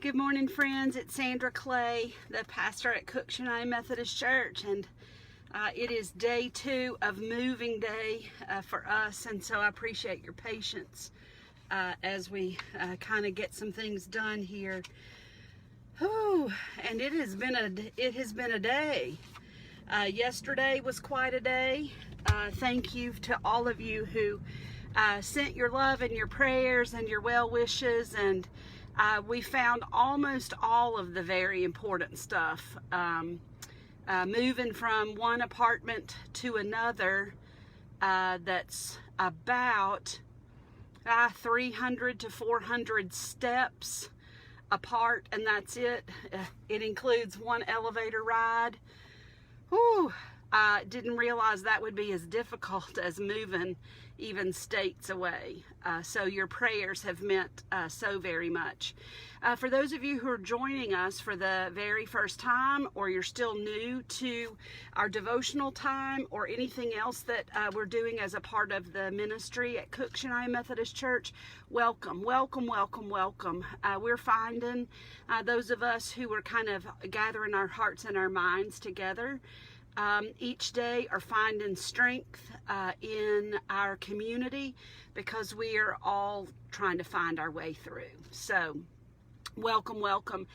Good morning, friends. It's Sandra Clay, the pastor at Cook United Methodist Church, and it is day 2 of moving day for us, and so I appreciate your patience as we kind of get some things done here. Whew, and it has been a day. Yesterday was quite a day. Thank you to all of you who sent your love and your prayers and your well wishes, and we found almost all of the very important stuff. Moving from one apartment to another, that's about 300 to 400 steps apart, and that's it. It includes one elevator ride. Whew, I didn't realize that would be as difficult as moving even states away. So your prayers have meant so very much. For those of you who are joining us for the very first time, or you're still new to our devotional time or anything else that we're doing as a part of the ministry at Cook United Methodist Church, welcome, welcome, welcome, welcome. We're finding those of us who are kind of gathering our hearts and our minds together each day are finding strength in our community, because we are all trying to find our way through. So welcome, welcome.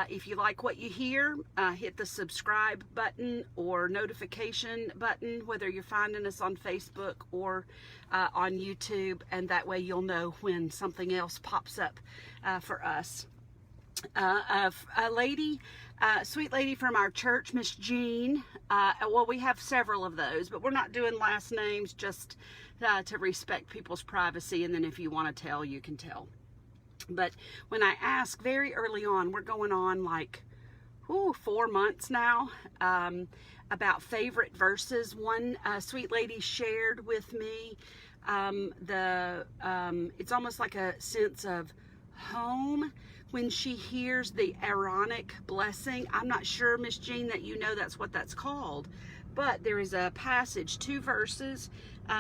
If you like what you hear, hit the subscribe button or notification button, whether you're finding us on Facebook or on YouTube, and that way you'll know when something else pops up for us. A lady, sweet lady from our church, Miss Jean. Well, we have several of those, but we're not doing last names, just to respect people's privacy. And then if you want to tell, you can tell. But when I asked very early on, we're going on like 4 months now, about favorite verses. One sweet lady shared with me it's almost like a sense of home when she hears the Aaronic Blessing. I'm not sure, Miss Jean, that you know that's what that's called, but there is a passage, 2 verses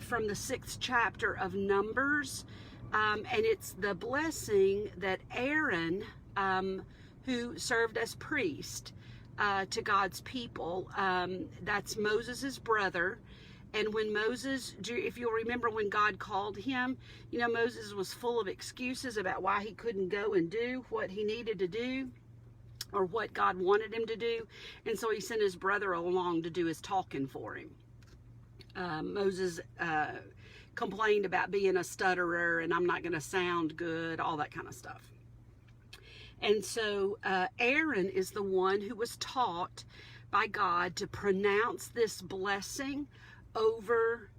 from the 6th chapter of Numbers, and it's the blessing that Aaron, who served as priest to God's people, that's Moses' brother. And when Moses, if you'll remember when God called him, you know, Moses was full of excuses about why he couldn't go and do what he needed to do, or what God wanted him to do. And so he sent his brother along to do his talking for him. Moses complained about being a stutterer, and I'm not going to sound good, all that kind of stuff. And so Aaron is the one who was taught by God to pronounce this blessing over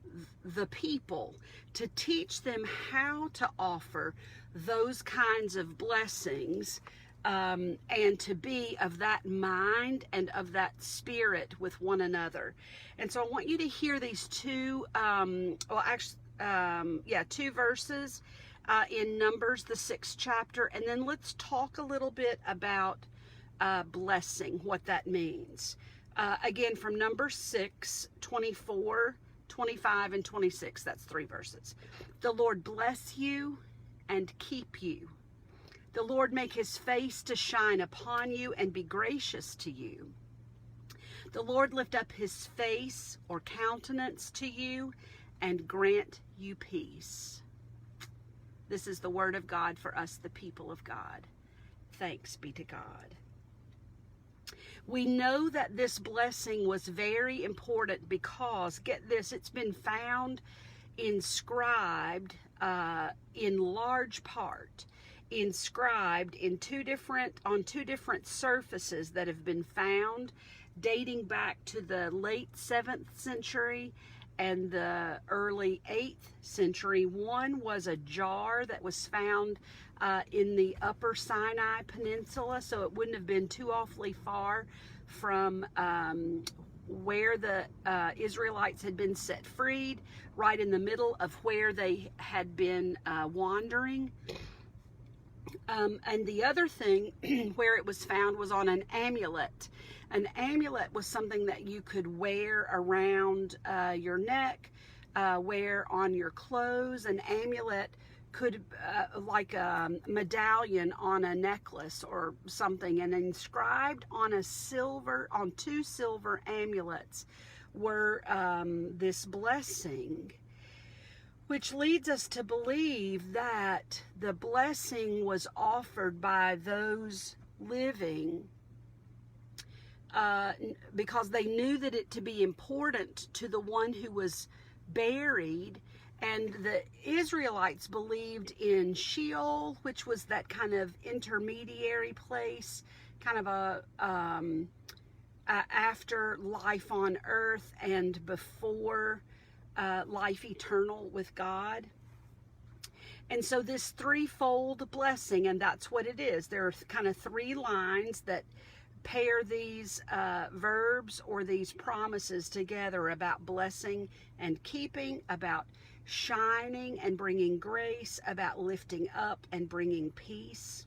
the people, to teach them how to offer those kinds of blessings, and to be of that mind and of that spirit with one another. And so I want you to hear these 2 verses in Numbers, the 6th chapter, and then let's talk a little bit about blessing, what that means. Again, from Numbers 6, 24, 25, and 26. That's 3 verses. The Lord bless you and keep you. The Lord make his face to shine upon you and be gracious to you. The Lord lift up his face or countenance to you and grant you peace. This is the word of God for us, the people of God. Thanks be to God. We know that this blessing was very important because, get this, it's been found inscribed in large part, inscribed in on two different surfaces that have been found, dating back to the late 7th century and the early 8th century. One was a jar that was found in the Upper Sinai Peninsula, so it wouldn't have been too awfully far from where the Israelites had been set freed, right in the middle of where they had been wandering. And the other thing where it was found was on an amulet. An amulet was something that you could wear around your neck, wear on your clothes. An amulet could like a medallion on a necklace or something, and inscribed on two silver amulets were this blessing, which leads us to believe that the blessing was offered by those living because they knew that it to be important to the one who was buried. And the Israelites believed in Sheol, which was that kind of intermediary place, kind of a after life on earth and before life eternal with God. And so this threefold blessing, and that's what it is. There are kind of three lines that pair these verbs or these promises together about blessing and keeping, about shining and bringing grace, about lifting up and bringing peace.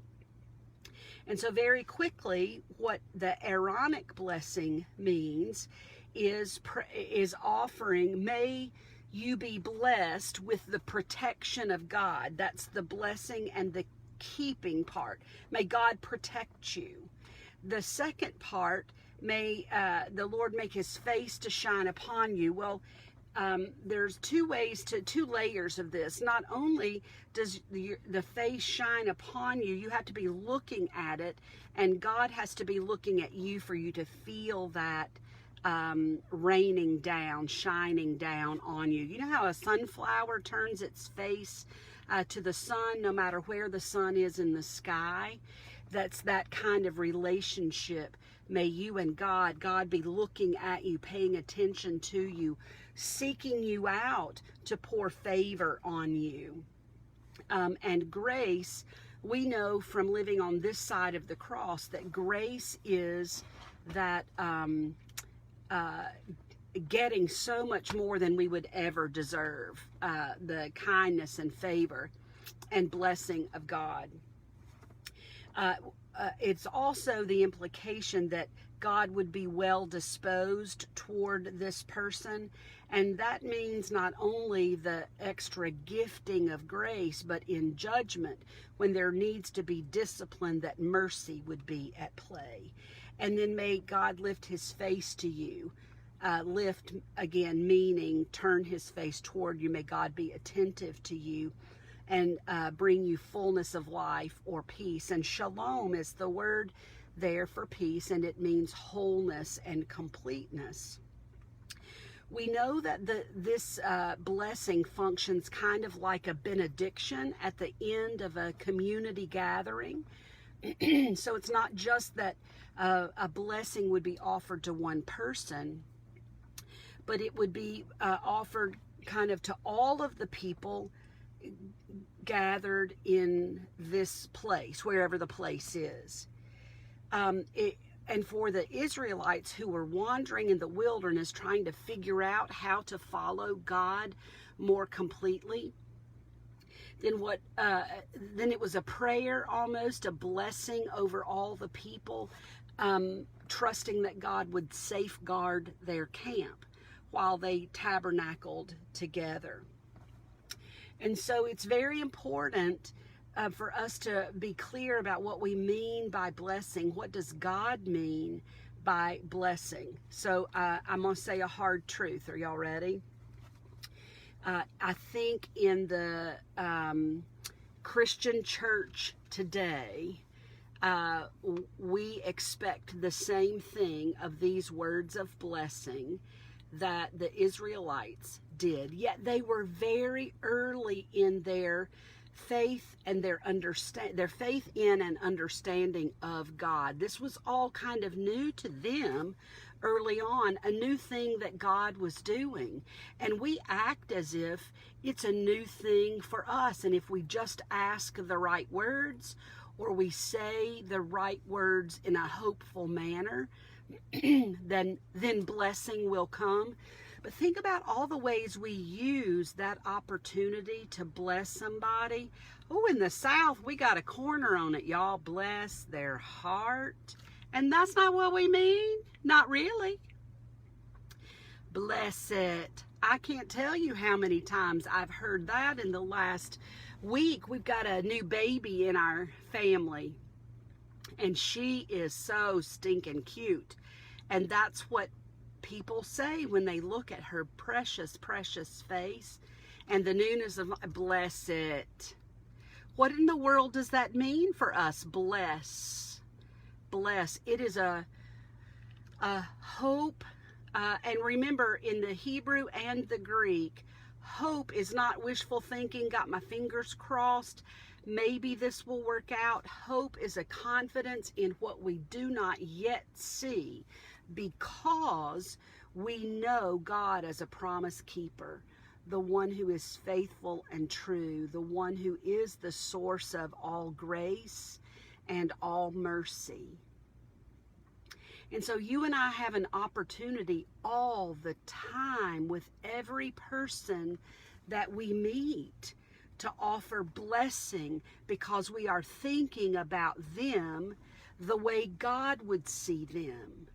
And so very quickly, what the Aaronic blessing means is offering, may you be blessed with the protection of God. That's the blessing and the keeping part. May God protect you. The second part, may the Lord make his face to shine upon you. Well, there's two layers of this. Not only does the face shine upon you, you have to be looking at it, and God has to be looking at you for you to feel that raining down, shining down on you. You know how a sunflower turns its face to the sun no matter where the sun is in the sky? That's that kind of relationship. May you and God be looking at you, paying attention to you, seeking you out to pour favor on you. And grace, we know from living on this side of the cross that grace is that getting so much more than we would ever deserve, the kindness and favor and blessing of God. It's also the implication that God would be well disposed toward this person. And that means not only the extra gifting of grace, but in judgment, when there needs to be discipline, that mercy would be at play. And then may God lift his face to you. Lift, again, meaning turn his face toward you. May God be attentive to you and bring you fullness of life or peace. And shalom is the word there for peace, and it means wholeness and completeness. We know that this blessing functions kind of like a benediction at the end of a community gathering. So it's not just that a blessing would be offered to one person, but it would be offered kind of to all of the people gathered in this place, wherever the place is. And for the Israelites who were wandering in the wilderness trying to figure out how to follow God more completely, then it was a prayer, almost a blessing over all the people, trusting that God would safeguard their camp while they tabernacled together. And so it's very important for us to be clear about what we mean by blessing. What does God mean by blessing? So I'm going to say a hard truth. Are y'all ready? I think in the Christian church today, we expect the same thing of these words of blessing that the Israelites did. Yet they were very early in their faith and their faith in and understanding of God. This was all kind of new to them early on, a new thing that God was doing. And we act as if it's a new thing for us. And if we just ask the right words, or we say the right words in a hopeful manner, then blessing will come. But think about all the ways we use that opportunity to bless somebody. Oh, in the South, we got a corner on it, y'all. Bless their heart. And that's not what we mean. Not really. Bless it. I can't tell you how many times I've heard that in the last week, we've got a new baby in our family, and she is so stinking cute. And that's what people say when they look at her precious, precious face and the newness of, bless it. What in the world does that mean for us? Bless. Bless. It is a hope. And remember, in the Hebrew and the Greek, hope is not wishful thinking, got my fingers crossed, maybe this will work out. Hope is a confidence in what we do not yet see, because we know God as a promise keeper, the one who is faithful and true, the one who is the source of all grace and all mercy. And so you and I have an opportunity all the time with every person that we meet to offer blessing, because we are thinking about them the way God would see them.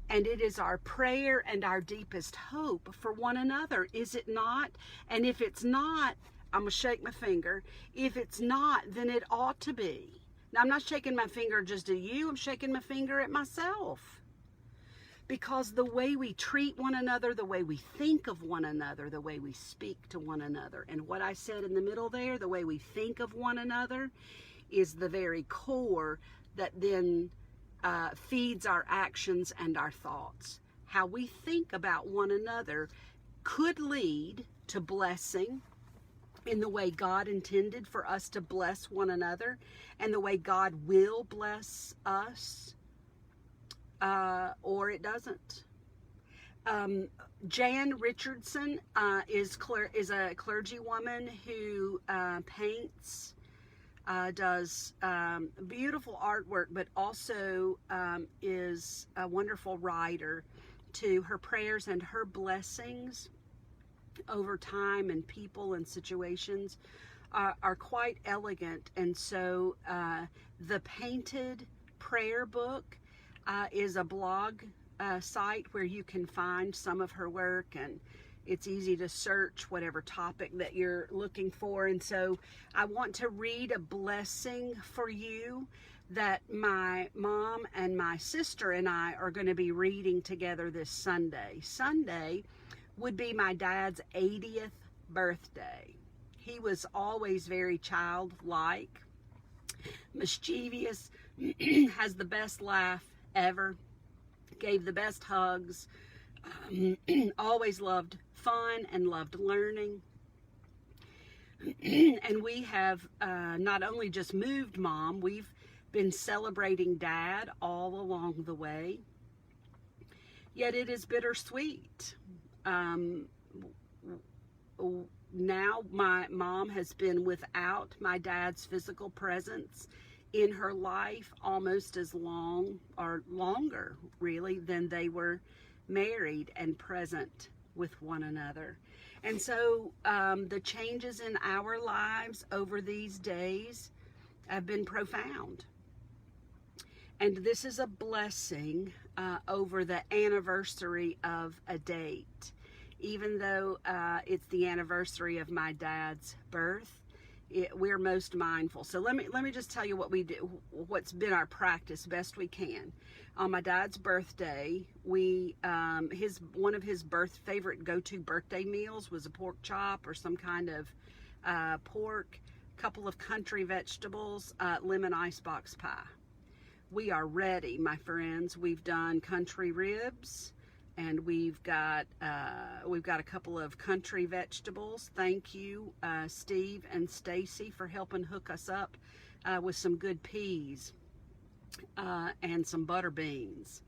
And it is our prayer and our deepest hope for one another, is it not? And if it's not, I'm going to shake my finger. If it's not, then it ought to be. Now, I'm not shaking my finger just at you. I'm shaking my finger at myself. Because the way we treat one another, the way we think of one another, the way we speak to one another, and what I said in the middle there, the way we think of one another, is the very core that then feeds our actions and our thoughts. How we think about one another could lead to blessing in the way God intended for us to bless one another, and the way God will bless us, or it doesn't. Jan Richardson is a clergywoman who paints, does beautiful artwork, but also is a wonderful writer to her prayers, and her blessings over time and people and situations are quite elegant. And so the Painted Prayer Book is a blog site where you can find some of her work, and it's easy to search whatever topic that you're looking for. And so I want to read a blessing for you that my mom and my sister and I are going to be reading together this Sunday. Sunday would be my dad's 80th birthday. He was always very childlike, mischievous, has the best laugh ever, gave the best hugs, always loved fun and loved learning. And we have not only just moved Mom, we've been celebrating Dad all along the way. Yet it is bittersweet. Now my mom has been without my dad's physical presence in her life almost as long, or longer really, than they were married and present with one another. And so the changes in our lives over these days have been profound. And this is a blessing over the anniversary of a date. Even though it's the anniversary of my dad's birth, we're most mindful. So let me just tell you what we do, what's been our practice best we can. On my dad's birthday, we one of his favorite go-to birthday meals was a pork chop or some kind of pork, couple of country vegetables, lemon icebox pie. We are ready, my friends. We've done country ribs, and we've got a couple of country vegetables. Thank you, Steve and Stacy, for helping hook us up with some good peas and some butter beans.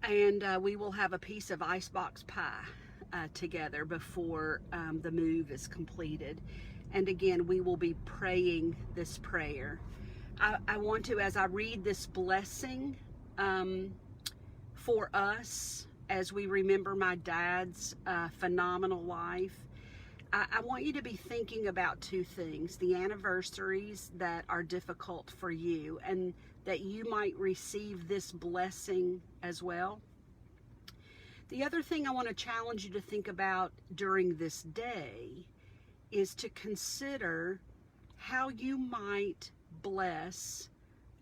And we will have a piece of icebox pie together before the move is completed. And again, we will be praying this prayer. I want to, as I read this blessing for us, as we remember my dad's phenomenal life, I want you to be thinking about two things: the anniversaries that are difficult for you, and that you might receive this blessing as well. The other thing I want to challenge you to think about during this day is to consider how you might bless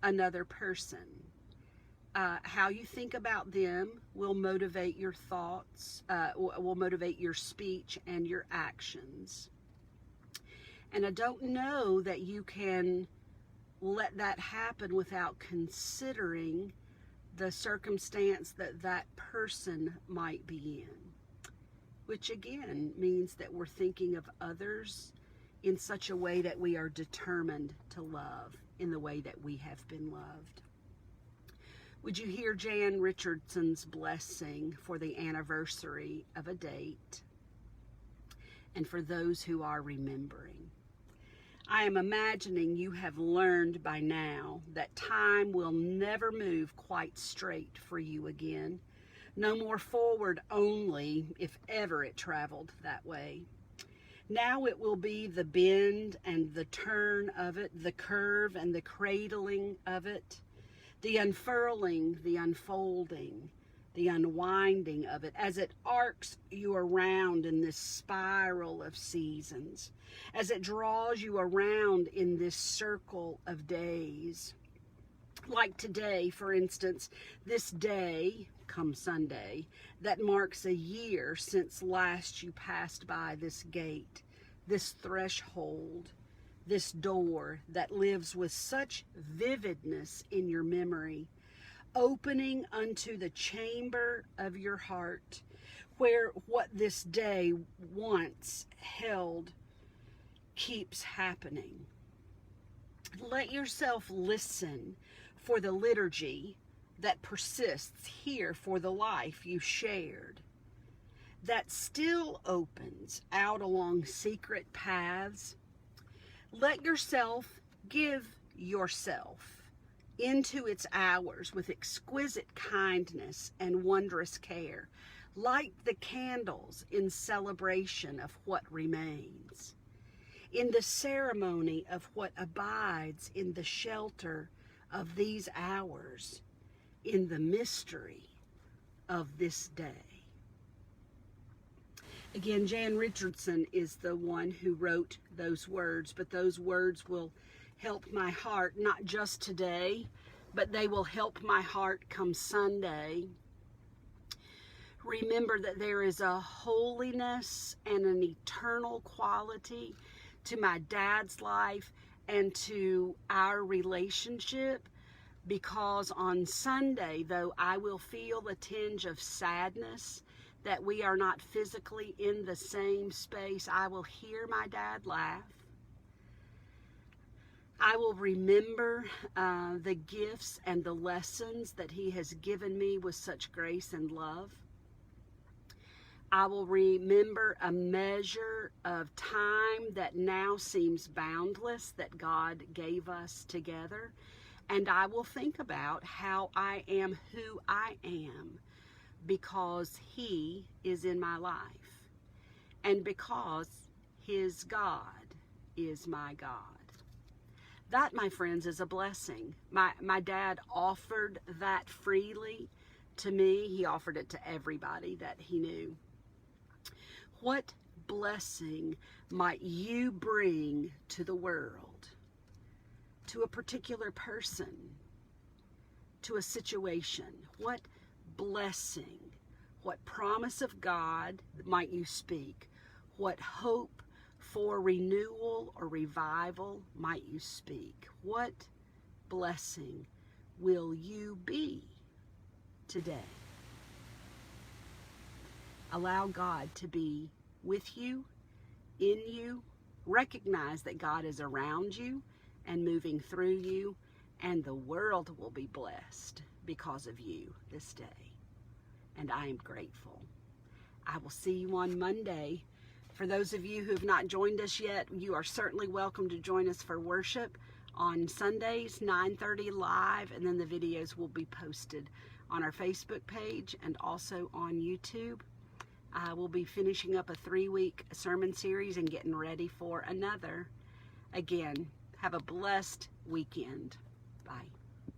another person. How you think about them will motivate your thoughts, will motivate your speech and your actions. And I don't know that you can let that happen without considering the circumstance that that person might be in, which again means that we're thinking of others in such a way that we are determined to love in the way that we have been loved. Would you hear Jan Richardson's blessing for the anniversary of a date and for those who are remembering? I am imagining you have learned by now that time will never move quite straight for you again. No more forward only, if ever it traveled that way. Now it will be the bend and the turn of it, the curve and the cradling of it, the unfurling, the unfolding, the unwinding of it, as it arcs you around in this spiral of seasons, as it draws you around in this circle of days. Like today, for instance, this day, come Sunday, that marks a year since last you passed by this gate, this threshold, this door that lives with such vividness in your memory, opening unto the chamber of your heart, where what this day once held keeps happening. Let yourself listen for the liturgy that persists here, for the life you shared, that still opens out along secret paths. Let yourself give yourself into its hours with exquisite kindness and wondrous care. Light the candles in celebration of what remains, in the ceremony of what abides in the shelter of these hours, in the mystery of this day. Again, Jan Richardson is the one who wrote those words, but those words will help my heart, not just today, but they will help my heart come Sunday. Remember that there is a holiness and an eternal quality to my dad's life and to our relationship, because on Sunday, though I will feel a tinge of sadness that we are not physically in the same space, I will hear my dad laugh. I will remember the gifts and the lessons that he has given me with such grace and love. I will remember a measure of time that now seems boundless that God gave us together. And I will think about how I am who I am because he is in my life and because his God is my God. That, my friends, is a blessing. My dad offered that freely to me. He offered it to everybody that he knew. What blessing might you bring to the world, to a particular person, to a situation? What blessing, what promise of God might you speak? What hope for renewal or revival might you speak? What blessing will you be today? Allow God to be with you, in you. Recognize that God is around you and moving through you, and the world will be blessed because of you this day. And I am grateful. I will see you on Monday. For those of you who have not joined us yet, you are certainly welcome to join us for worship on Sundays, 9:30 live, and then the videos will be posted on our Facebook page and also on YouTube. I will be finishing up a 3-week sermon series and getting ready for another. Again, have a blessed weekend. Bye.